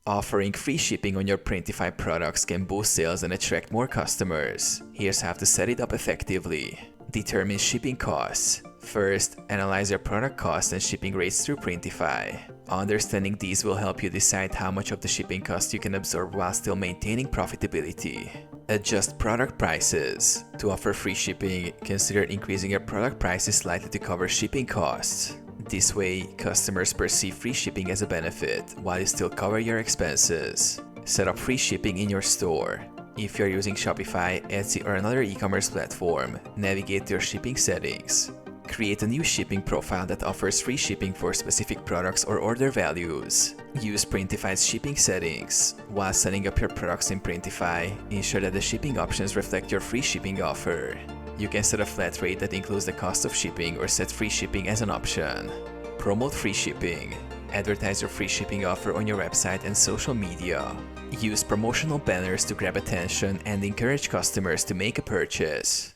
Offering free shipping on your Printify products can boost sales and attract more customers. Here's how to set it up effectively. Determine shipping costs. First, analyze your product costs and shipping rates through Printify. Understanding these will help you decide how much of the shipping cost you can absorb while still maintaining profitability. Adjust product prices. To offer free shipping, consider increasing your product prices slightly to cover shipping costs. This way, customers perceive free shipping as a benefit, while you still cover your expenses. Set up free shipping in your store. If you're using Shopify, Etsy, or another e-commerce platform, navigate to your shipping settings. Create a new shipping profile that offers free shipping for specific products or order values. Use Printify's shipping settings. While setting up your products in Printify, ensure that the shipping options reflect your free shipping offer. You can set a flat rate that includes the cost of shipping or set free shipping as an option. Promote free shipping. Advertise your free shipping offer on your website and social media. Use promotional banners to grab attention and encourage customers to make a purchase.